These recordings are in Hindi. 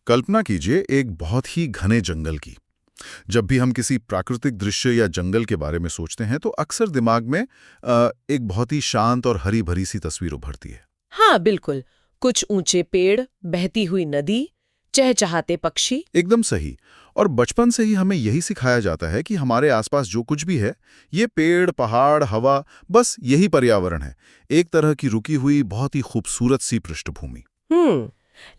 कल्पना कीजिए एक बहुत ही घने जंगल की। जब भी हम किसी प्राकृतिक दृश्य या जंगल के बारे में सोचते हैं तो अक्सर दिमाग में एक बहुत ही शांत और हरी भरी सी तस्वीर उभरती है। हाँ बिल्कुल। कुछ ऊंचे पेड़, बहती हुई नदी, चहचहाते पक्षी। एकदम सही। और बचपन से ही हमें यही सिखाया जाता है कि हमारे आसपास जो कुछ भी है, ये पेड़, पहाड़, हवा, बस यही पर्यावरण है। एक तरह की रुकी हुई बहुत ही खूबसूरत सी पृष्ठभूमि।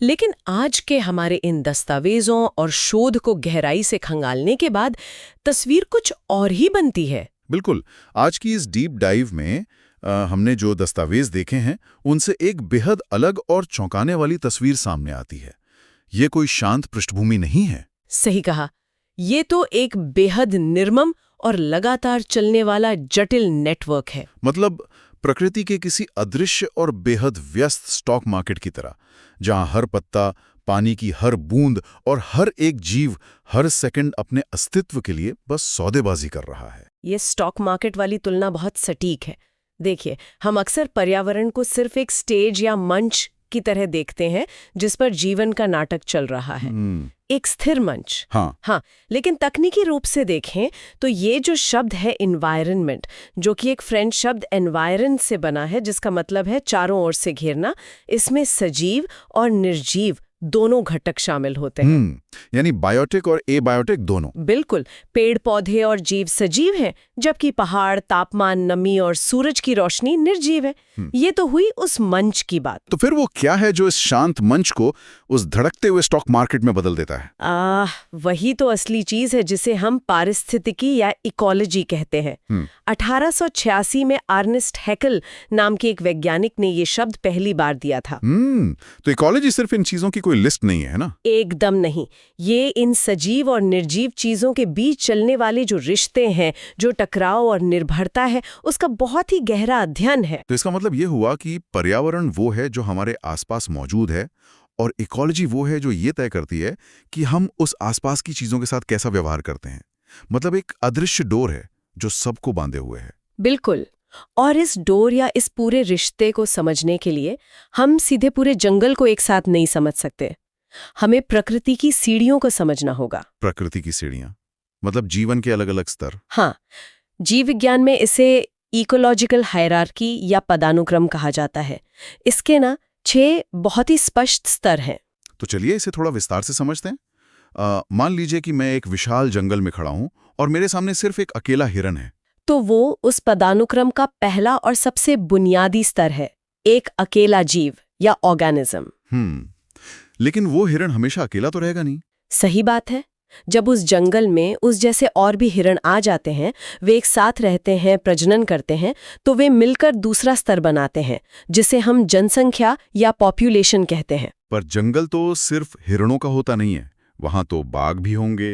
लेकिन आज के हमारे इन दस्तावेजों और शोध को गहराई से खंगालने के बाद तस्वीर कुछ और ही बनती है। बिल्कुल। आज की इस डीप डाइव में हमने जो दस्तावेज देखे हैं उनसे एक बेहद अलग और चौंकाने वाली तस्वीर सामने आती है। ये कोई शांत पृष्ठभूमि नहीं है। सही कहा। ये तो एक बेहद निर्मम और लगातार चलने वाला जटिल नेटवर्क है। मतलब प्रकृति के किसी अदृश्य और बेहद व्यस्त स्टॉक मार्केट की तरह, जहां हर पत्ता, पानी की हर बूंद और हर एक जीव हर सेकंड अपने अस्तित्व के लिए बस सौदेबाजी कर रहा है। ये स्टॉक मार्केट वाली तुलना बहुत सटीक है। देखिए, हम अक्सर पर्यावरण को सिर्फ एक स्टेज या मंच की तरह देखते हैं जिस पर जीवन का नाटक चल रहा है, एक स्थिर मंच। हाँ, लेकिन तकनीकी रूप से देखें तो ये जो शब्द है एनवायरनमेंट, जो कि एक फ्रेंच शब्द एनवायरन से बना है, जिसका मतलब है चारों ओर से घेरना, इसमें सजीव और निर्जीव दोनों घटक शामिल होते हैं। यानी बायोटिक और एबायोटिक दोनों। बिल्कुल। पेड़ पौधे और जीव सजीव हैं, जबकि पहाड़, तापमान, नमी और सूरज की रोशनी निर्जीव है। ये तो हुई उस मंच की बात। तो फिर वो क्या है जो इस शांत मंच को उस धड़कते हुए स्टॉक मार्केट में बदल देता है? वही तो असली चीज है जिसे हम पारिस्थितिकी या इकोलॉजी कहते हैं। 1886 में अर्नेस्ट हैकल नाम के एक वैज्ञानिक ने ये शब्द पहली बार दिया था। तो इकोलॉजी सिर्फ इन चीजों की कोई लिस्ट नहीं है ना? एकदम नहीं। ये इन सजीव और निर्जीव चीजों के बीच चलने वाले जो रिश्ते हैं, जो टकराव और निर्भरता है, उसका बहुत ही गहरा अध्ययन है। तो इसका मतलब ये हुआ कि पर्यावरण वो है जो हमारे आसपास मौजूद है और इकोलॉजी वो है जो ये तय करती है कि हम उस आसपास की चीजों के साथ कैसा व्यवहार करते हैं। मतलब एक अदृश्य डोर है जो सबको बांधे हुए है। बिल्कुल। और इस डोर या इस पूरे रिश्ते को समझने के लिए हम सीधे पूरे जंगल को एक साथ नहीं समझ सकते। हमें प्रकृति की सीढ़ियों को समझना होगा। प्रकृति की सीढ़ियां मतलब जीवन के अलग अलग स्तर। हाँ, जीव विज्ञान में इसे इकोलॉजिकल हायरार्की या पदानुक्रम कहा जाता है। इसके 6 बहुत ही स्पष्ट स्तर हैं। तो चलिए इसे थोड़ा विस्तार से समझते हैं। मान लीजिए कि मैं एक विशाल जंगल में खड़ा हूं और मेरे सामने सिर्फ एक अकेला हिरन है। तो वो उस पदानुक्रम का पहला और सबसे बुनियादी स्तर है, एक अकेला जीव या ऑर्गेनिज्म। लेकिन वो हिरन हमेशा अकेला तो रहेगा नहीं। सही बात है। जब उस जंगल में उस जैसे और भी हिरन आ जाते हैं, वे एक साथ रहते हैं, प्रजनन करते हैं, तो वे मिलकर दूसरा स्तर बनाते हैं, जिसे हम जनसंख्या या पॉपुलेशन कहते हैं। पर जंगल तो सिर्फ हिरणों का होता नहीं है। वहां तो बाघ भी होंगे,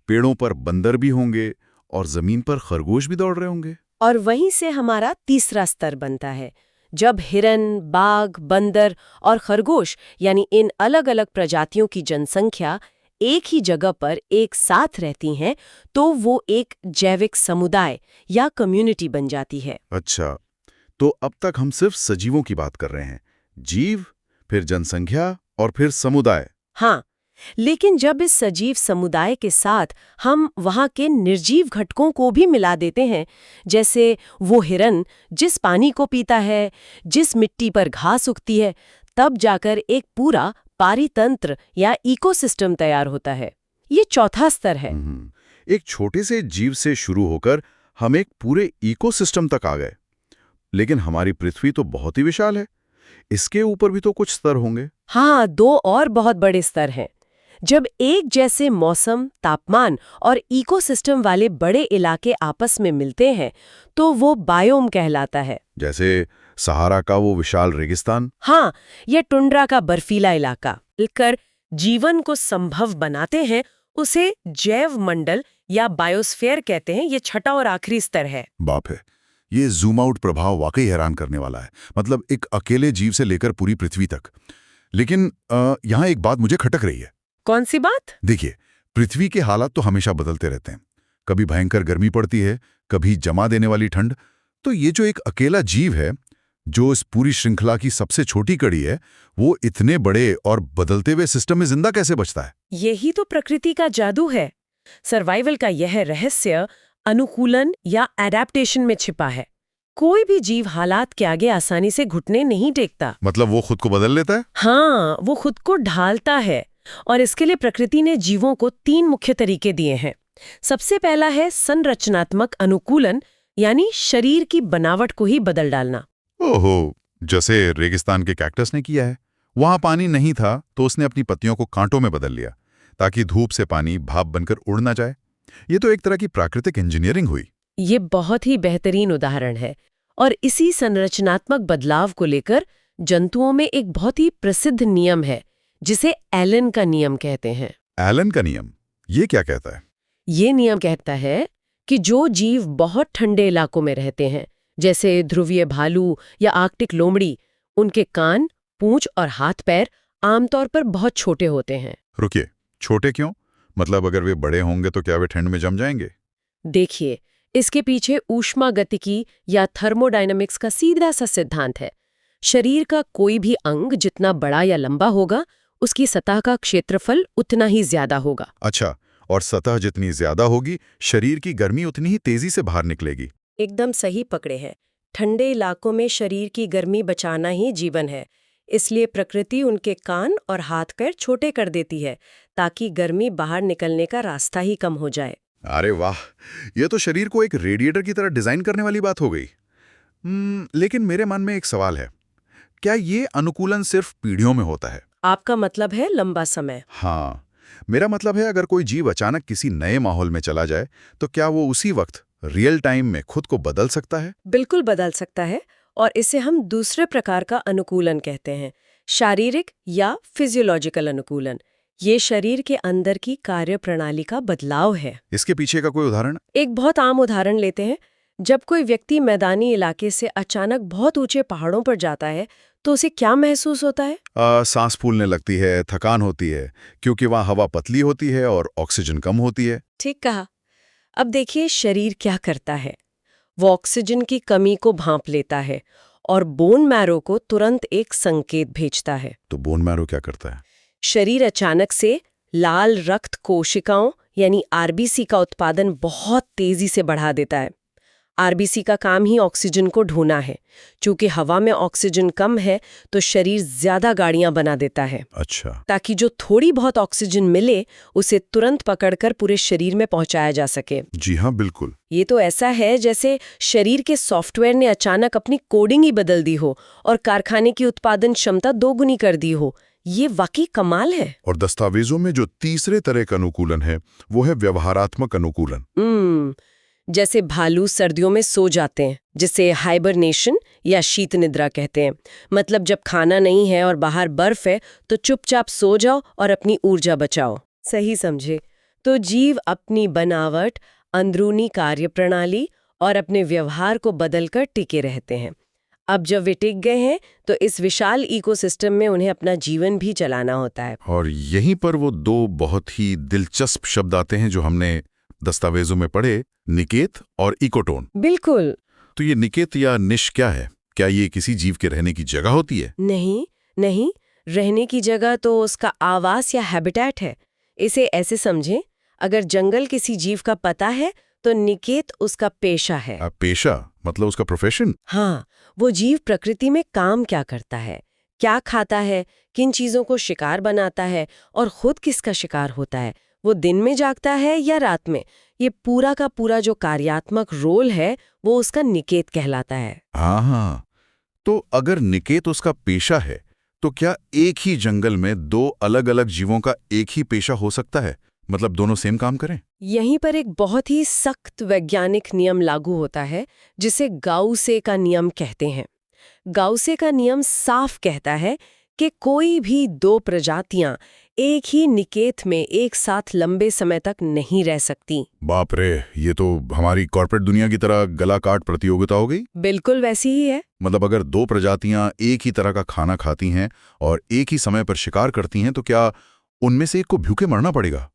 पेड़ों पर बंदर भी होंगे और जमीन पर खरगोश भी दौड़ रहे होंगे। और वहीं से हमारा तीसरा स्तर बनता है। जब हिरन, बाघ, बंदर और खरगोश यानी इन अलग अलग प्रजातियों की जनसंख्या एक ही जगह पर एक साथ रहती हैं, तो वो एक जैविक समुदाय या कम्युनिटी बन जाती है। अच्छा, तो अब तक हम सिर्फ सजीवों की बात कर रहे हैं। जीव, फिर जनसंख्या और फिर समुदाय। हाँ, लेकिन जब इस सजीव समुदाय के साथ हम वहाँ के निर्जीव घटकों को भी मिला देते हैं, जैसे वो हिरन जिस पानी को पीता है, जिस मिट्टी पर घास उगती है, तब जाकर एक पूरा पारितंत्र या इकोसिस्टम तैयार होता है। ये चौथा स्तर है। एक छोटे से जीव से शुरू होकर हम एक पूरे इकोसिस्टम तक आ गए। लेकिन हमारी पृथ्वी तो बहुत ही विशाल है। इसके ऊपर भी तो कुछ स्तर होंगे। हाँ, 2 और बहुत बड़े स्तर हैं। जब एक जैसे मौसम, तापमान और इकोसिस्टम वाले बड़े इलाके आपस में मिलते हैं, तो वो बायोम कहलाता है। जैसे सहारा का वो विशाल रेगिस्तान। हाँ, यह टुंड्रा का बर्फीला इलाका मिलकर जीवन को संभव बनाते हैं। उसे जैव मंडल या बायोस्फीयर कहते हैं। ये छठा और आखिरी स्तर है। बाप है, ये जूम आउट प्रभाव वाकई हैरान करने वाला है। मतलब एक अकेले जीव से लेकर पूरी पृथ्वी तक। लेकिन यहाँ एक बात मुझे खटक रही है। कौन सी बात? देखिए, पृथ्वी के हालात तो हमेशा बदलते रहते हैं। कभी भयंकर गर्मी पड़ती है, कभी जमा देने वाली ठंड। तो ये जो एक अकेला जीव है जो इस पूरी श्रृंखला की सबसे छोटी कड़ी है, वो इतने बड़े और बदलते हुए सिस्टम में जिंदा कैसे बचता है? यही तो प्रकृति का जादू है। सर्वाइवल का यह रहस्य अनुकूलन या एडेप्टेशन में छिपा है। कोई भी जीव हालात के आगे आसानी से घुटने नहीं टेकता। मतलब वो खुद को बदल लेता है? हाँ, वो खुद को ढालता है। और इसके लिए प्रकृति ने जीवों को 3 मुख्य तरीके दिए हैं। सबसे पहला है संरचनात्मक अनुकूलन, यानी शरीर की बनावट को ही बदल डालना। ओहो, जैसे रेगिस्तान के कैक्टस ने किया है। वहां पानी नहीं था तो उसने अपनी पत्तियों को कांटों में बदल लिया ताकि धूप से पानी भाप बनकर उड़ ना जाए। ये तो एक तरह की प्राकृतिक इंजीनियरिंग हुई। ये बहुत ही बेहतरीन उदाहरण है। और इसी संरचनात्मक बदलाव को लेकर जंतुओं में एक बहुत ही प्रसिद्ध नियम है, जिसे एलन का नियम कहते हैं। एलन का नियम, ये क्या कहता है? ये नियम कहता है कि जो जीव बहुत ठंडे इलाकों में रहते हैं, जैसे ध्रुवीय भालू या आर्कटिक लोमड़ी, उनके कान, पूंछ और हाथ पैर आमतौर पर बहुत छोटे होते हैं। रुकिए, छोटे क्यों? मतलब अगर वे बड़े होंगे तो क्या वे ठंड में जम जाएंगे? देखिए, इसके पीछे ऊष्मागतिकी या थर्मोडायनामिक्स का सीधा सा सिद्धांत है। शरीर का कोई भी अंग जितना बड़ा या लंबा होगा, उसकी सतह का क्षेत्रफल उतना ही ज्यादा होगा। अच्छा, और सतह जितनी ज्यादा होगी, शरीर की गर्मी उतनी ही तेजी से बाहर निकलेगी। एकदम सही पकड़े हैं। ठंडे इलाकों में शरीर की गर्मी बचाना ही जीवन है। इसलिए प्रकृति उनके कान और हाथ पैर छोटे कर देती है, ताकि गर्मी बाहर निकलने का रास्ता ही कम हो जाए। अरे वाह, ये तो शरीर को एक रेडिएटर की तरह डिजाइन करने वाली बात हो गई। लेकिन मेरे मन में एक सवाल है, क्या ये अनुकूलन सिर्फ पीढ़ियों में होता है? आपका मतलब है लंबा समय? हाँ, मेरा मतलब है अगर कोई जीव अचानक किसी नए माहौल में चला जाए, तो क्या वो उसी वक्त रियल टाइम में खुद को बदल सकता है? बिल्कुल बदल सकता है, और इसे हम दूसरे प्रकार का अनुकूलन कहते हैं, शारीरिक या फिजियोलॉजिकल अनुकूलन। ये शरीर के अंदर की कार्य प्रणाली का बदलाव है। इसके पीछे का कोई उदाहरण? एक बहुत आम उदाहरण लेते हैं। जब कोई व्यक्ति मैदानी इलाके से अचानक बहुत ऊंचे पहाड़ों पर जाता है, तो उसे क्या महसूस होता है? सांस फूलने लगती है, थकान होती है, क्योंकि वहाँ हवा पतली होती है और ऑक्सीजन कम होती है। ठीक कहा। अब देखिए शरीर क्या करता है। वो ऑक्सीजन की कमी को भांप लेता है और बोन मैरो को तुरंत एक संकेत भेजता है। तो बोन मैरो क्या करता है? शरीर अचानक से लाल रक्त कोशिकाओं यानी आरबीसी का उत्पादन बहुत तेजी से बढ़ा देता है। आरबीसी का काम ही ऑक्सीजन को ढोना है। चूंकि हवा में ऑक्सीजन कम है, तो शरीर ज्यादा गाड़ियां बना देता है। अच्छा। ताकि जो थोड़ी बहुत ऑक्सीजन मिले, उसे तुरंत पकड़कर पूरे शरीर में पहुंचाया जा सके। जी हाँ, बिल्कुल। ये तो ऐसा है जैसे शरीर के सॉफ्टवेयर ने अचानक अपनी कोडिंग ही बदल दी हो और कारखाने की उत्पादन क्षमता दोगुनी कर दी हो। ये वाकई कमाल है। और दस्तावेजों में जो तीसरे तरह का अनुकूलन है, वो है व्यवहारात्मक अनुकूलन। जैसे भालू सर्दियों में सो जाते हैं, जिसे हाइबरनेशन या शीत निद्रा कहते हैं। मतलब जब खाना नहीं है और बाहर बर्फ है, तो चुपचाप सो जाओ और अपनी ऊर्जा बचाओ। सही समझे? तो जीव अपनी बनावट, अंदरूनी कार्यप्रणाली और अपने व्यवहार को बदलकर टिके रहते हैं। अब जब वे टिक गए हैं, तो इस विशाल इकोसिस्टम में उन्हें अपना जीवन भी चलाना होता है। और यहीं पर वो दो बहुत ही दिलचस्प शब्द आते हैं जो हमने दस्तावेजों में पढ़े, निकेत और इकोटोन। बिल्कुल। तो ये निकेत या निश क्या है? क्या ये किसी जीव के रहने की जगह होती है? नहीं, रहने की जगह तो उसका आवास या हैबिटेट है। इसे ऐसे समझें, अगर जंगल किसी जीव का पता है, तो निकेत उसका पेशा है। पेशा मतलब उसका प्रोफेशन? हाँ, वो जीव प्रकृति में काम क्या करता है, क्या खाता है, किन चीजों को शिकार बनाता है और खुद किसका शिकार होता है, वो दिन में जागता है या रात में, ये पूरा का पूरा जो कार्यात्मक रोल है, वो उसका निकेत कहलाता है। हाँ, तो अगर निकेत उसका पेशा है, तो क्या एक ही जंगल में दो अलग-अलग जीवों का एक ही पेशा हो सकता है? मतलब दोनों सेम काम करें? यहीं पर एक बहुत ही सख्त वैज्ञानिक नियम लागू होता है, जिसे गाउसे का नियम कहते हैं। गाउसे का नियम साफ कहता है कि कोई भी दो प्रजातियां एक ही निकेत में एक साथ लंबे समय तक नहीं रह सकती। बाप रे, ये तो हमारी कॉर्पोरेट दुनिया की तरह गला काट प्रतियोगिता हो गई। बिल्कुल वैसी ही है। मतलब अगर दो प्रजातियां एक ही तरह का खाना खाती हैं और एक ही समय पर शिकार करती हैं, तो क्या उनमें से एक को भूखे मरना पड़ेगा?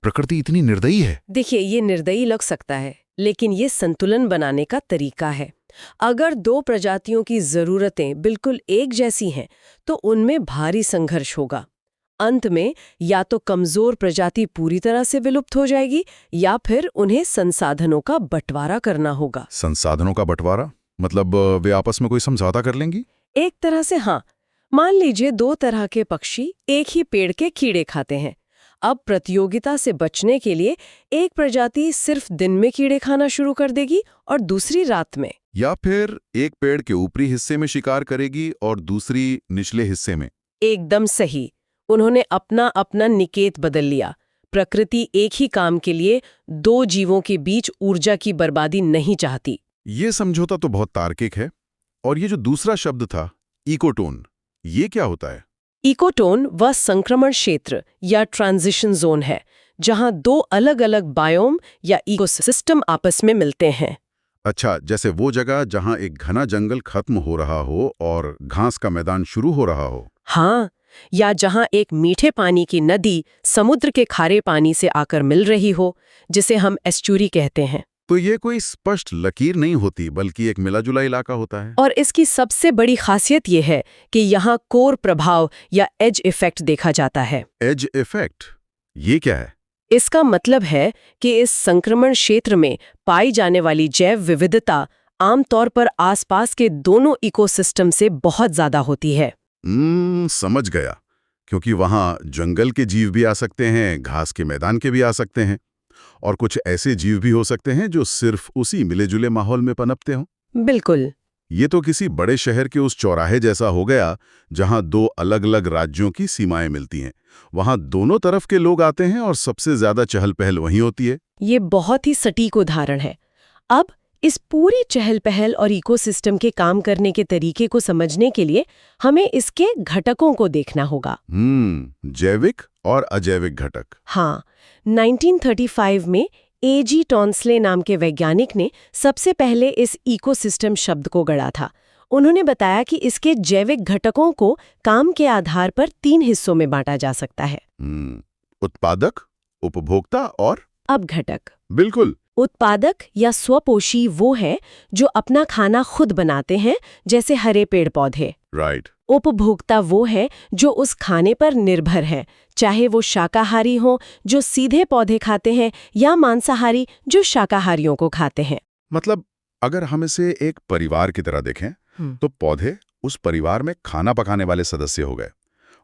प्रकृति इतनी निर्दयी है। देखिए, ये निर्दयी लग सकता है, लेकिन ये संतुलन बनाने का तरीका है। अगर दो प्रजातियों की जरूरतें बिल्कुल एक जैसी हैं, तो उनमें भारी संघर्ष होगा। अंत में या तो कमजोर प्रजाति पूरी तरह से विलुप्त हो जाएगी या फिर उन्हें संसाधनों का बंटवारा करना होगा। संसाधनों का बंटवारा मतलब वे आपस में कोई समझौता कर लेंगी? एक तरह से हाँ। मान लीजिए दो तरह के पक्षी एक ही पेड़ के कीड़े खाते हैं। अब प्रतियोगिता से बचने के लिए एक प्रजाति सिर्फ दिन में कीड़े खाना शुरू कर देगी और दूसरी रात में। या फिर एक पेड़ के ऊपरी हिस्से में शिकार करेगी और दूसरी निचले हिस्से में। एकदम सही। उन्होंने अपना अपना निकेत बदल लिया। प्रकृति एक ही काम के लिए दो जीवों के बीच ऊर्जा की बर्बादी नहीं चाहती। ये समझौता तो बहुत तार्किक है। और ये जो दूसरा शब्द था, इकोटोन, ये क्या होता है? इकोटोन वह संक्रमण क्षेत्र या ट्रांजिशन जोन है जहां दो अलग-अलग बायोम या इकोसिस्टम आपस में मिलते हैं। अच्छा, जैसे वो जगह जहां एक घना जंगल खत्म हो रहा हो और घास का मैदान शुरू हो रहा हो। हाँ, या जहां एक मीठे पानी की नदी समुद्र के खारे पानी से आकर मिल रही हो, जिसे हम एस्चुरी कहते हैं। तो ये कोई स्पष्ट लकीर नहीं होती, बल्कि एक मिला-जुला इलाका होता है। और इसकी सबसे बड़ी खासियत ये है कि यहाँ कोर प्रभाव या एज इफेक्ट देखा जाता है। एज इफेक्ट, ये क्या है? इसका मतलब है कि इस संक्रमण क्षेत्र में पाई जाने वाली जैव विविधता आमतौर पर आसपास के दोनों इकोसिस्टम से बहुत ज्यादा होती है। समझ गया। क्योंकि वहां जंगल के जीव भी आ सकते हैं, घास के मैदान के भी आ सकते हैं, और कुछ ऐसे जीव भी हो सकते हैं जो सिर्फ उसी मिले-जुले माहौल में पनपते हों। बिल्कुल। ये तो किसी बड़े शहर के उस चौराहे जैसा हो गया जहां दो अलग-अलग राज्यों की सीमाएं मिलती हैं। वहां दोनों तरफ के लोग आते हैं और सबसे ज्यादा चहल-पहल वहीं होती है। ये बहुत ही सटीक उदाहरण है। अब इस पूरी चहल-पहल और इकोसिस्टम के काम करने के तरीके को समझने के लिए हमें इसके घटकों को देखना होगा। जैविक और अजैविक घटक। हाँ, 1935 में A.G. टॉन्सले नाम के वैज्ञानिक ने सबसे पहले इस इकोसिस्टम शब्द को गढ़ा था। उन्होंने बताया कि इसके जैविक घटकों को काम के आधार पर 3 हिस्सों में बांटा जा सकता है। उत्पादक, उपभोक्ता और अपघटक। बिल्कुल। उत्पादक या स्वपोषी वो है जो अपना खाना खुद बनाते हैं, जैसे हरे पेड़ पौधे। राइट। उपभोक्ता वो है जो उस खाने पर निर्भर है, चाहे वो शाकाहारी हो जो सीधे पौधे खाते हैं या मांसाहारी जो शाकाहारियों को खाते हैं। मतलब अगर हम इसे एक परिवार की तरह देखें तो पौधे उस परिवार में खाना पकाने वाले सदस्य हो गए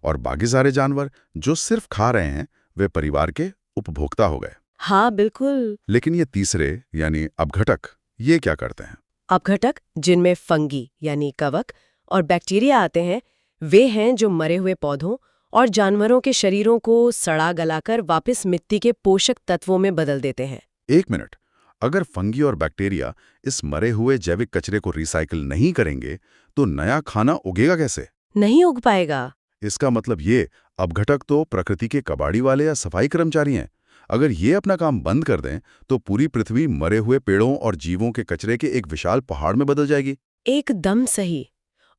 और बाकी सारे जानवर जो सिर्फ खा रहे हैं वे परिवार के उपभोक्ता हो गए। हाँ, बिल्कुल। लेकिन ये तीसरे यानी अपघटक, ये क्या करते हैं? अपघटक, जिनमें फंगी यानी कवक और बैक्टीरिया आते हैं, वे हैं जो मरे हुए पौधों और जानवरों के शरीरों को सड़ा गलाकर वापस मिट्टी के पोषक तत्वों में बदल देते हैं। एक मिनट, अगर फंगी और बैक्टीरिया इस मरे हुए जैविक कचरे को रिसाइकिल नहीं करेंगे तो नया खाना उगेगा कैसे? नहीं उग पाएगा। इसका मतलब ये अपघटक तो प्रकृति के कबाड़ी वाले या सफाई कर्मचारी हैं। अगर ये अपना काम बंद कर दें तो पूरी पृथ्वी मरे हुए पेड़ों और जीवों के कचरे के एक विशाल पहाड़ में बदल जाएगी। एकदम सही।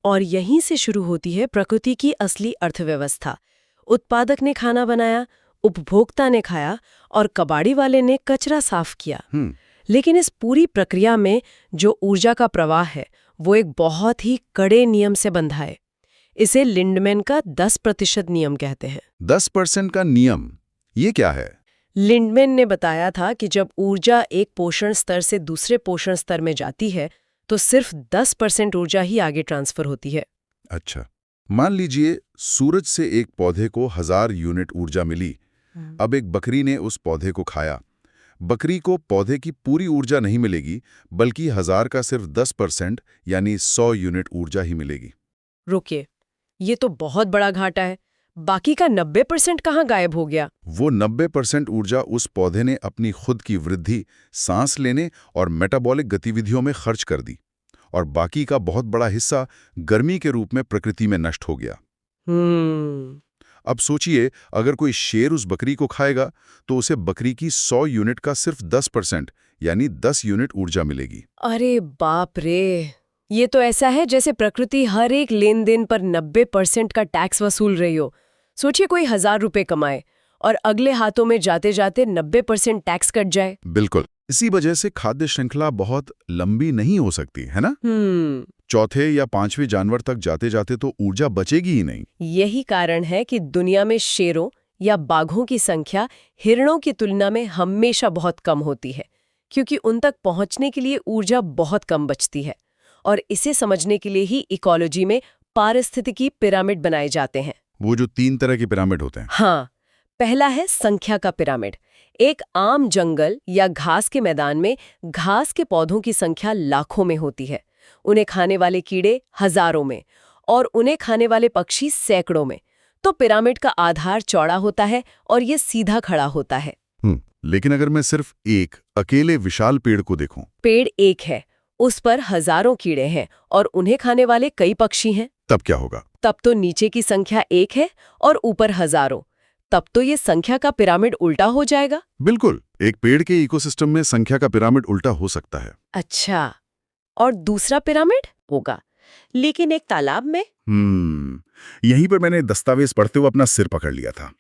और यहीं से शुरू होती है प्रकृति की असली अर्थव्यवस्था। उत्पादक ने खाना बनाया, उपभोक्ता ने खाया और कबाड़ी वाले ने कचरा साफ किया। लेकिन इस पूरी प्रक्रिया में जो ऊर्जा का प्रवाह है वो एक बहुत ही कड़े नियम से बंधा है। इसे लिंडमैन का 10% नियम कहते हैं। 10% का नियम, ये क्या है? लिंडमैन ने बताया था कि जब ऊर्जा एक पोषण स्तर से दूसरे पोषण स्तर में जाती है तो सिर्फ 10% ऊर्जा ही आगे ट्रांसफर होती है। अच्छा, मान लीजिए सूरज से एक पौधे को 1000 यूनिट ऊर्जा मिली। अब एक बकरी ने उस पौधे को खाया। बकरी को पौधे की पूरी ऊर्जा नहीं मिलेगी, बल्कि 1000 का सिर्फ 10% यानी 100 यूनिट ऊर्जा ही मिलेगी। रुकिए, ये तो बहुत बड़ा घाटा है। बाकी का 90% कहाँ गायब हो गया? वो 90% ऊर्जा उस पौधे ने अपनी खुद की वृद्धि, सांस लेने और मेटाबॉलिक गतिविधियों में खर्च कर दी, और बाकी का बहुत बड़ा हिस्सा गर्मी के रूप में प्रकृति में नष्ट हो गया। अब सोचिए, अगर कोई शेर उस बकरी को खाएगा तो उसे बकरी की 100 यूनिट का सिर्फ 10% यानी 10 यूनिट ऊर्जा मिलेगी। अरे बाप रे, ये तो ऐसा है जैसे प्रकृति हर एक लेन देन पर 90% का टैक्स वसूल रही हो। सोचिए कोई 1000 रुपए कमाए और अगले हाथों में जाते जाते 90% टैक्स कट जाए। बिल्कुल, इसी वजह से खाद्य श्रृंखला बहुत लंबी नहीं हो सकती, है ना? चौथे या पांचवें जानवर तक जाते जाते तो ऊर्जा बचेगी ही नहीं। यही कारण है कि दुनिया में शेरों या बाघों की संख्या हिरणों की तुलना में हमेशा बहुत कम होती है, क्योंकि उन तक पहुंचने के लिए ऊर्जा बहुत कम बचती है। और इसे समझने के लिए ही इकोलॉजी में पारिस्थितिकी पिरामिड बनाए जाते हैं। वो जो 3 तरह के पिरामिड होते हैं। हाँ, पहला है संख्या का पिरामिड। एक आम जंगल या घास के मैदान में घास के पौधों की संख्या लाखों में होती है, उन्हें खाने वाले कीड़े हजारों में और उन्हें खाने वाले पक्षी सैकड़ों में। तो पिरामिड का आधार चौड़ा होता है और ये सीधा खड़ा होता है। लेकिन अगर मैं सिर्फ एक अकेले विशाल पेड़ को देखूं, पेड़ एक है, उस पर हजारों कीड़े हैं और उन्हें खाने वाले कई पक्षी हैं, तब क्या होगा? तब तो नीचे की संख्या एक है और ऊपर हजारों। तब तो ये संख्या का पिरामिड उल्टा हो जाएगा। बिल्कुल, एक पेड़ के इकोसिस्टम में संख्या का पिरामिड उल्टा हो सकता है। अच्छा, और दूसरा पिरामिड होगा, लेकिन एक तालाब में? यहीं पर मैंने दस्तावेज पढ़ते हुए अपना सिर पकड़ लिया था।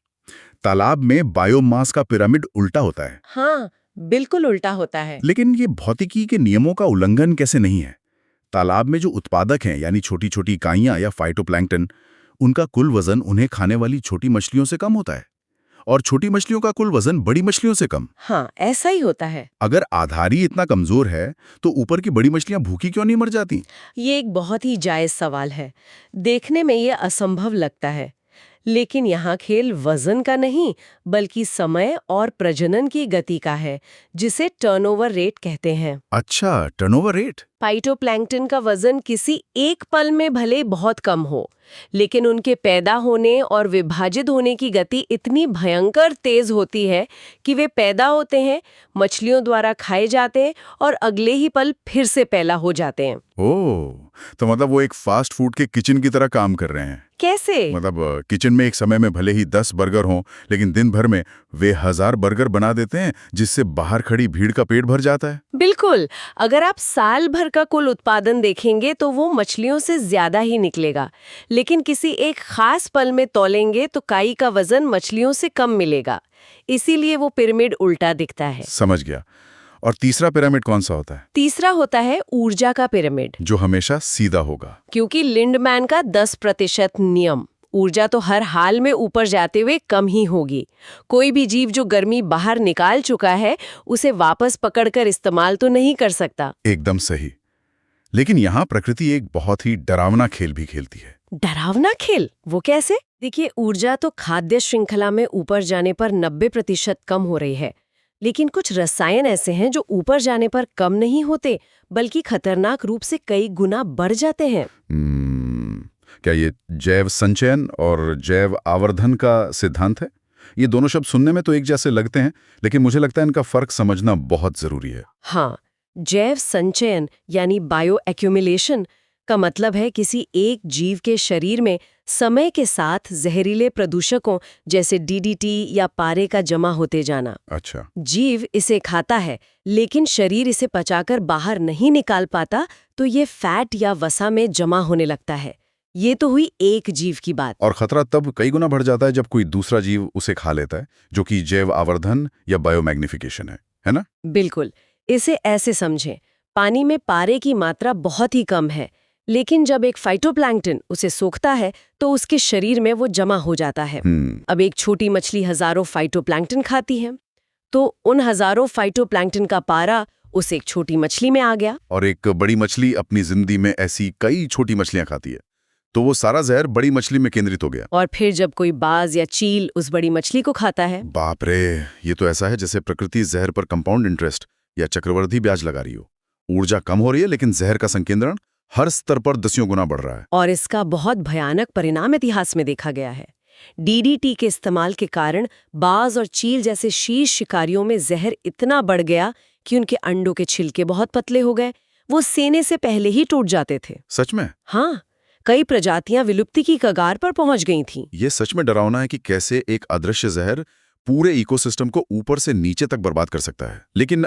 तालाब में बायोमास का पिरामिड उल्टा होता है। हाँ, बिल्कुल उल्टा होता है। लेकिन ये भौतिकी के नियमों का उल्लंघन कैसे नहीं है? तालाब में जो उत्पादक हैं, यानी छोटी छोटी इकाइयां या फाइटोप्लैंक्टन, उनका कुल वजन उन्हें खाने वाली छोटी मछलियों से कम होता है और छोटी मछलियों का कुल वजन बड़ी मछलियों से कम। हाँ, ऐसा ही होता है। अगर आधार ही इतना कमजोर है तो ऊपर की बड़ी मछलियां भूखी क्यों नहीं मर जाती? ये एक बहुत ही जायज सवाल है। देखने में ये असंभव लगता है, लेकिन यहाँ खेल वजन का नहीं बल्कि समय और प्रजनन की गति का है, जिसे टर्नओवर रेट कहते हैं। अच्छा, टर्नओवर रेट। फाइटोप्लैंक्टन का वजन किसी एक पल में भले बहुत कम हो, लेकिन उनके पैदा होने और विभाजित होने की गति इतनी भयंकर तेज होती है कि वे पैदा होते हैं, मछलियों द्वारा खाए जाते हैं और अगले ही पल फिर से पैदा हो जाते हैं। ओह, तो मतलब वो एक फास्ट फूड के किचन की तरह काम कर रहे हैं। कैसे? मतलब किचन में एक समय में भले ही 10 बर्गर हों, लेकिन दिन भर में वे 1000 बर्गर बना देते हैं, जिससे बाहर खड़ी भीड़ का पेट भर जाता है। बिल्कुल, अगर आप साल भर का कुल उत्पादन देखेंगे तो वो मछलियों से ज्यादा ही निकलेगा, लेकिन किसी एक खास पल में तौलेंगे तो काई का वजन मछलियों से कम मिलेगा। इसीलिए वो पिरामिड उल्टा दिखता है। समझ गया। और तीसरा पिरामिड कौन सा होता है? तीसरा होता है ऊर्जा का पिरामिड, जो हमेशा सीधा होगा। क्योंकि लिंडमैन का 10% नियम, ऊर्जा तो हर हाल में ऊपर जाते हुए कम ही होगी। कोई भी जीव जो गर्मी बाहर निकाल चुका है उसे वापस पकड़कर इस्तेमाल तो नहीं कर सकता। एकदम सही। लेकिन यहाँ प्रकृति एक बहुत ही डरावना खेल भी खेलती है। डरावना खेल? वो कैसे? देखिए, ऊर्जा तो खाद्य श्रृंखला में ऊपर जाने पर 90% कम हो रही है, लेकिन कुछ रसायन ऐसे हैं जो ऊपर जाने पर कम नहीं होते बल्कि खतरनाक रूप से कई गुना बढ़ जाते हैं। क्या ये जैव संचयन और जैव आवर्धन का सिद्धांत है? ये दोनों शब्द सुनने में तो एक जैसे लगते हैं, लेकिन मुझे लगता है इनका फर्क समझना बहुत जरूरी है। हाँ, जैव संचयन यानी बायो एक्यूमुलेशन का मतलब है किसी एक जीव के शरीर में समय के साथ जहरीले प्रदूषकों जैसे डीडीटी या पारे का जमा होते जाना। अच्छा। जीव इसे खाता है, लेकिन शरीर इसे पचाकर बाहर नहीं निकाल पाता, तो ये फैट या वसा में जमा होने लगता है। ये तो हुई एक जीव की बात। और खतरा तब कई गुना बढ़ जाता है जब कोई दूसरा जीव उसे खा लेता है, जो कि जैव आवर्धन या बायोमैग्निफिकेशन है ना? बिल्कुल। इसे ऐसे समझें, पानी में पारे की मात्रा बहुत ही कम है, लेकिन जब एक फाइटोप्लैंक्टन उसे सोखता है तो उसके शरीर में वो जमा हो जाता है। अब एक छोटी मछली हजारों फाइटोप्लैंक्टन खाती है, तो उन हजारों फाइटोप्लैंक्टन का पारा उस एक छोटी मछली में आ गया। और एक बड़ी मछली अपनी जिंदगी में ऐसी कई छोटी मछलियां खाती है, तो वो सारा जहर बड़ी मछली में केंद्रित हो गया। और फिर जब कोई बाज या चील उस बड़ी मछली को खाता है, बाप रे, ये तो ऐसा है जैसे प्रकृति जहर पर कंपाउंड इंटरेस्ट या चक्रवर्ती ब्याज लगा रही हो। ऊर्जा कम हो रही है, लेकिन जहर का संकेंद्रण हर स्तर पर 10 गुना बढ़ रहा है। और इसका बहुत भयानक परिणाम इतिहास में देखा गया है। डीडीटी के इस्तेमाल के कारण बाज और चील जैसे शीर्ष शिकारियों में जहर इतना बढ़ गया कि उनके अंडों के छिलके बहुत पतले हो गए, वो सेने से पहले ही टूट जाते थे। सच में? हाँ, कई प्रजातियां विलुप्ति की कगार पर पहुंच गई थीं। ये सच में डरावना है कि कैसे एक अदृश्य जहर पूरे इकोसिस्टम को ऊपर से नीचे तक बर्बाद कर सकता है। लेकिन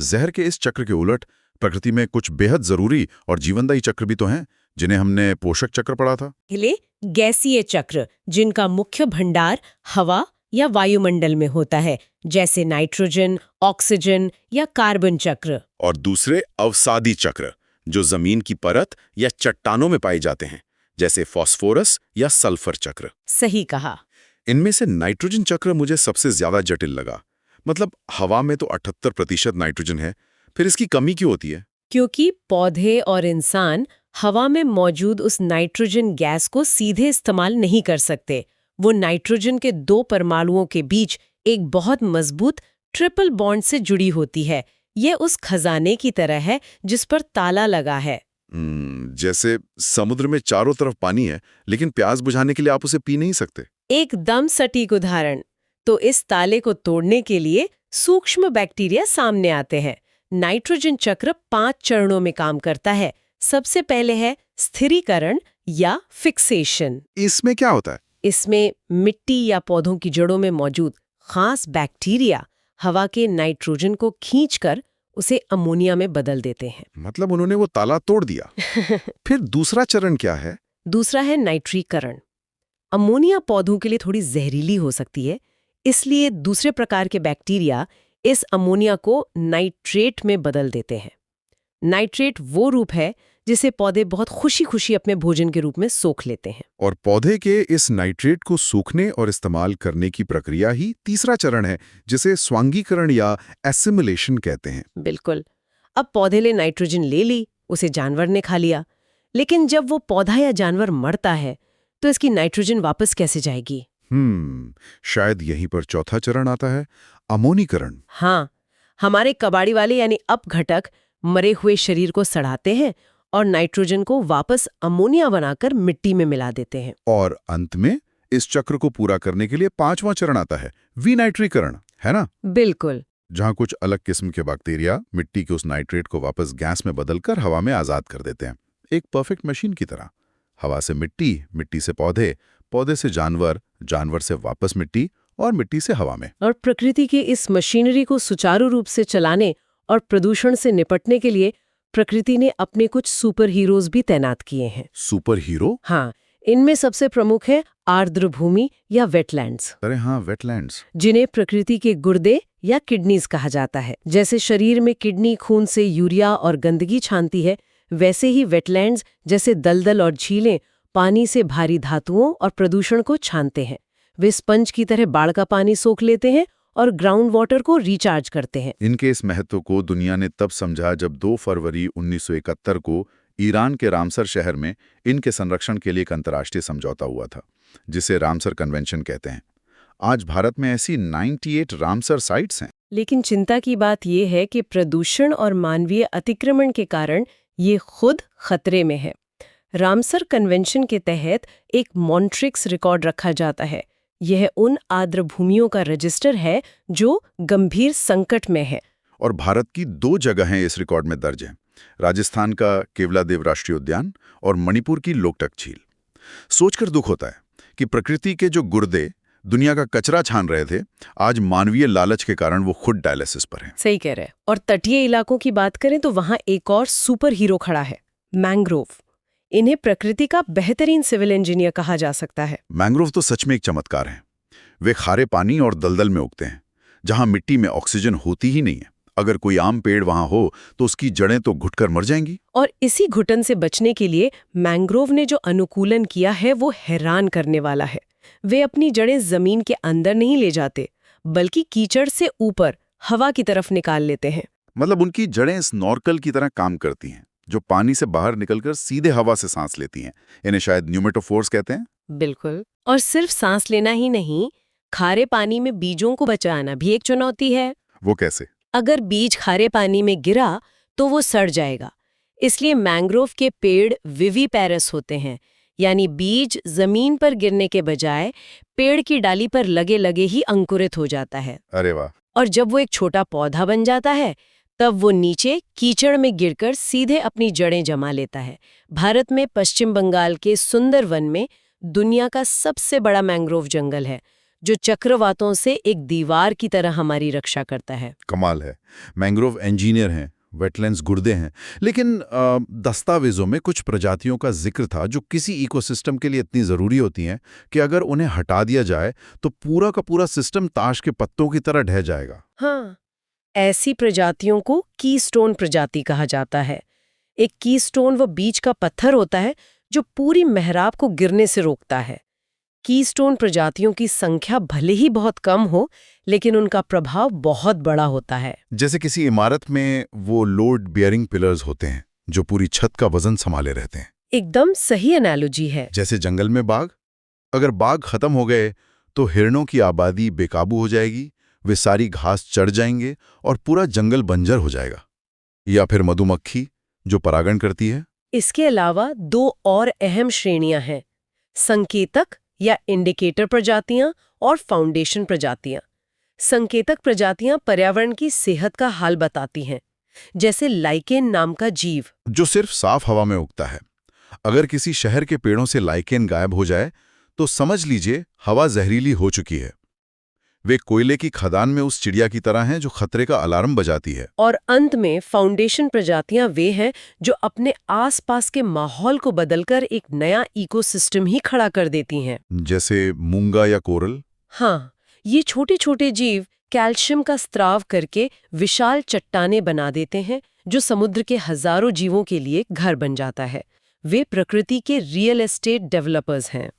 जहर के इस चक्र के उलट प्रकृति में कुछ बेहद जरूरी और जीवनदायी चक्र भी तो हैं, जिन्हें हमने पोषक चक्र पढ़ा था। पहले गैसीय चक्र, जिनका मुख्य भंडार हवा या वायुमंडल में होता है, जैसे नाइट्रोजन, ऑक्सीजन या कार्बन चक्र। और दूसरे अवसादी चक्र, जो जमीन की परत या चट्टानों में पाए जाते हैं, जैसे फास्फोरस या सल्फर चक्र। सही कहा। इनमें से नाइट्रोजन चक्र मुझे सबसे ज्यादा जटिल लगा। मतलब हवा में तो 78% नाइट्रोजन है, फिर इसकी कमी क्यों होती है? क्योंकि पौधे और इंसान हवा में मौजूद उस नाइट्रोजन गैस को सीधे इस्तेमाल नहीं कर सकते। वो नाइट्रोजन के 2 परमाणुओं के बीच एक बहुत मजबूत ट्रिपल बॉन्ड से जुड़ी होती है। ये उस खजाने की तरह है जिस पर ताला लगा है। जैसे समुद्र में चारों तरफ पानी है, लेकिन प्यास बुझाने के लिए आप उसे पी नहीं सकते। एकदम सटीक उदाहरण। तो इस ताले को तोड़ने के लिए सूक्ष्म बैक्टीरिया सामने आते हैं। नाइट्रोजन चक्र 5 चरणों में काम करता है। सबसे पहले है स्थिरीकरण या फिक्सेशन। इसमें क्या होता है? इसमें मिट्टी या पौधों की जड़ों में मौजूद खास बैक्टीरिया हवा के नाइट्रोजन को खींचकर उसे अमोनिया में बदल देते हैं। मतलब उन्होंने वो ताला तोड़ दिया। फिर दूसरा चरण क्या है? दूसरा है नाइट्रीकरण। अमोनिया पौधों के लिए थोड़ी जहरीली हो सकती है, इसलिए दूसरे प्रकार के बैक्टीरिया इस अमोनिया को नाइट्रेट में बदल देते हैं। नाइट्रेट वो रूप है जिसे पौधे बहुत खुशी-खुशी अपने भोजन के रूप में सोख लेते हैं। और पौधे के इस नाइट्रेट को सूखने और इस्तेमाल करने की प्रक्रिया ही तीसरा चरण है, जिसे स्वांगीकरण या एसिमिलेशन कहते हैं। बिल्कुल। अब पौधे ने नाइट्रोजन ले ली, उसे जानवर ने खा लिया। लेकिन जब वो पौधा या जानवर मरता है तो इसकी नाइट्रोजन वापस कैसे जाएगी? शायद यहीं पर चौथा चरण आता है, अमोनीकरण। हाँ, हमारे कबाड़ी वाले यानी अपघटक मरे हुए शरीर को सड़ाते हैं और नाइट्रोजन को वापस अमोनिया बनाकर मिट्टी में मिला देते हैं। और अंत में इस चक्र को पूरा करने के लिए 5वां चरण आता है, विनाइट्रीकरण, है ना? बिल्कुल। जहां कुछ अलग किस्म के बैक्टीरिया मिट्टी के उस नाइट्रेट को वापस गैस में बदलकर हवा में आजाद कर देते हैं, एक परफेक्ट मशीन की तरह। हवा से मिट्टी, मिट्टी से पौधे, पौधे से जानवर, जानवर से वापस मिट्टी और मिट्टी से हवा में। और प्रकृति की इस मशीनरी को सुचारू रूप से चलाने और प्रदूषण से निपटने के लिए प्रकृति ने अपने कुछ सुपर हीरोज भी तैनात किए हैं। Super hero? हाँ, इनमें सबसे प्रमुख है आर्द्र भूमि या वेटलैंड्स। अरे हाँ, वेटलैंड्स। जिन्हें प्रकृति के गुर्दे या किडनीज कहा जाता है। जैसे शरीर में किडनी खून से यूरिया और गंदगी छानती है, वैसे ही वेटलैंड्स जैसे दलदल और झीलें पानी से भारी धातुओं और प्रदूषण को छानते हैं। वे स्पंज की तरह बाढ़ का पानी सोख लेते हैं और ग्राउंड वाटर को रिचार्ज करते हैं। इनके इस महत्व को दुनिया ने तब समझा जब 2 फरवरी 1971 को ईरान के रामसर शहर में इनके संरक्षण के लिए एक अंतर्राष्ट्रीय समझौता हुआ था, जिसे रामसर कन्वेंशन कहते हैं। आज भारत में ऐसी 98 रामसर साइट्स हैं। लेकिन चिंता की बात यह है कि प्रदूषण और मानवीय अतिक्रमण के कारण ये खुद खतरे में है। रामसर कन्वेंशन के तहत एक मॉन्ट्रिक्स रिकॉर्ड रखा जाता है। यह उन आर्द्र भूमियों का रजिस्टर है जो गंभीर संकट में है। और भारत की 2 जगहें इस रिकॉर्ड में दर्ज हैं, राजस्थान का केवलादेव राष्ट्रीय उद्यान और मणिपुर की लोकटक झील। सोचकर दुख होता है कि प्रकृति के जो गुर्दे दुनिया का कचरा छान रहे थे, आज मानवीय लालच के कारण वो खुद डायलिसिस पर हैं। सही कह रहे हैं। और तटीय इलाकों की बात करें तो वहां एक और सुपर हीरो खड़ा है, मैंग्रोव। इन्हें प्रकृति का बेहतरीन सिविल इंजीनियर कहा जा सकता है। मैंग्रोव तो सच में एक चमत्कार हैं। वे खारे पानी और दलदल में उगते हैं, जहां मिट्टी में ऑक्सीजन होती ही नहीं है। अगर कोई आम पेड़ वहां हो तो उसकी जड़ें तो घुटकर मर जाएंगी। और इसी घुटन से बचने के लिए मैंग्रोव ने जो अनुकूलन किया है वो हैरान करने वाला है। वे अपनी जड़ें जमीन के अंदर नहीं ले जाते, बल्कि कीचड़ से ऊपर हवा की तरफ निकाल लेते हैं। मतलब उनकी जड़ें स्नॉर्कल की तरह काम करती हैं, जो पानी से बाहर निकलकर सीधे हवा से सांस लेती हैं। इन्हें शायद न्यूमेटोफोर्स कहते हैं। बिल्कुल। और सिर्फ सांस लेना ही नहीं, खारे पानी में बीजों को बचाना भी एक चुनौती है। वो कैसे? अगर बीज खारे पानी में गिरा तो वो सड़ जाएगा। इसलिए मैंग्रोव के पेड़ विविपैरस होते हैं, यानी बीज जमीन पर गिरने के बजाय पेड़ की डाली पर लगे लगे ही अंकुरित हो जाता है। अरे वाह। और जब वो एक छोटा पौधा बन जाता है, तब वो नीचे कीचड़ में गिरकर सीधे अपनी जड़ें जमा लेता है। भारत में पश्चिम बंगाल के सुंदरवन में दुनिया का सबसे बड़ा मैंग्रोव जंगल है, जो चक्रवातों से एक दीवार की तरह हमारी रक्षा करता है। कमाल है। मैंग्रोव इंजीनियर हैं, वेटलैंड्स गुर्दे हैं। लेकिन दस्तावेजों में कुछ प्रजातियों का जिक्र था जो किसी इकोसिस्टम के लिए इतनी ज़रूरी होती हैं कि अगर उन्हें हटा दिया जाए तो पूरा का पूरा सिस्टम ताश के पत्तों की तरह ढह जाएगा। हाँ, ऐसी प्रजातियों को कीस्टोन प्रजाति कहा जाता है। एक कीस्टोन वो बीच का पत्थर होता है जो पूरी मेहराब को गिरने से रोकता है। कीस्टोन प्रजातियों की संख्या भले ही बहुत कम हो, लेकिन उनका प्रभाव बहुत बड़ा होता है। जैसे किसी इमारत में वो लोड बियरिंग पिलर्स होते हैं जो पूरी छत का वजन संभाले रहते हैं। एकदम सही एनालॉजी है। जैसे जंगल में बाघ, अगर बाघ खत्म हो गए तो हिरणों की आबादी बेकाबू हो जाएगी, वे सारी घास चढ़ जाएंगे और पूरा जंगल बंजर हो जाएगा। या फिर मधुमक्खी जो परागण करती है। इसके अलावा 2 और अहम श्रेणियां हैं, संकेतक या इंडिकेटर प्रजातियां और फाउंडेशन प्रजातियां। संकेतक प्रजातियां पर्यावरण की सेहत का हाल बताती हैं, जैसे लाइकेन नाम का जीव जो सिर्फ साफ हवा में उगता है। अगर किसी शहर के पेड़ों से लाइकेन गायब हो जाए तो समझ लीजिए हवा जहरीली हो चुकी है। वे कोयले की खदान में उस चिड़िया की तरह हैं जो खतरे का अलार्म बजाती है। और अंत में फाउंडेशन प्रजातियां वे हैं जो अपने आसपास के माहौल को बदलकर एक नया इकोसिस्टम ही खड़ा कर देती हैं। जैसे मूंगा या कोरल। हाँ, ये छोटे छोटे जीव कैल्शियम का स्त्राव करके विशाल चट्टानें बना देते हैं जो समुद्र के हजारों जीवों के लिए घर बन जाता है। वे प्रकृति के रियल एस्टेट डेवलपर्स हैं।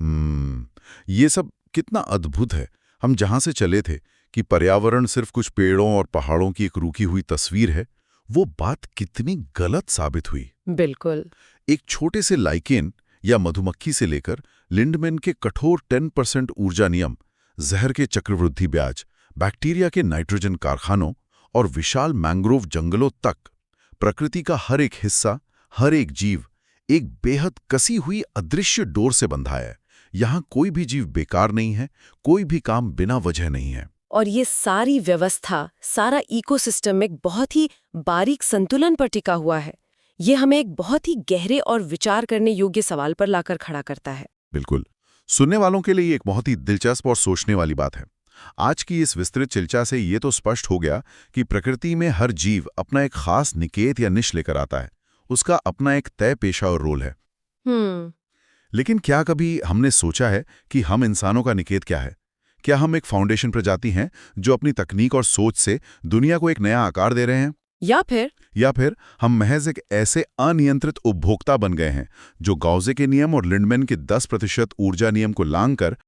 ये सब कितना अद्भुत है। हम जहां से चले थे कि पर्यावरण सिर्फ कुछ पेड़ों और पहाड़ों की एक रुकी हुई तस्वीर है, वो बात कितनी गलत साबित हुई। बिल्कुल। एक छोटे से लाइकेन या मधुमक्खी से लेकर लिंडमैन के कठोर 10% ऊर्जा नियम, जहर के चक्रवृद्धि ब्याज, बैक्टीरिया के नाइट्रोजन कारखानों और विशाल मैंग्रोव जंगलों तक, प्रकृति का हर एक हिस्सा, हर एक जीव एक बेहद कसी हुई अदृश्य डोर से बंधा है। यहाँ कोई भी जीव बेकार नहीं है, कोई भी काम बिना वजह नहीं है। और ये सारी व्यवस्था, सारा इकोसिस्टम एक बहुत ही बारीक संतुलन पर टिका हुआ है। ये हमें एक बहुत ही गहरे और विचार करने योग्य सवाल पर लाकर खड़ा करता है। बिल्कुल। सुनने वालों के लिए एक बहुत ही दिलचस्प और सोचने वाली बात है। आज की इस विस्तृत चर्चा से ये तो स्पष्ट हो गया कि प्रकृति में हर जीव अपना एक खास निकेत या निश लेकर आता है। उसका अपना एक तय पेशा और रोल है। लेकिन क्या कभी हमने सोचा है कि हम इंसानों का निकेत क्या है? क्या हम एक फाउंडेशन प्रजाति हैं जो अपनी तकनीक और सोच से दुनिया को एक नया आकार दे रहे हैं? या फिर हम महज एक ऐसे अनियंत्रित उपभोक्ता बन गए हैं जो गाउसे के नियम और लिंडमैन के 10% ऊर्जा नियम को लांघकर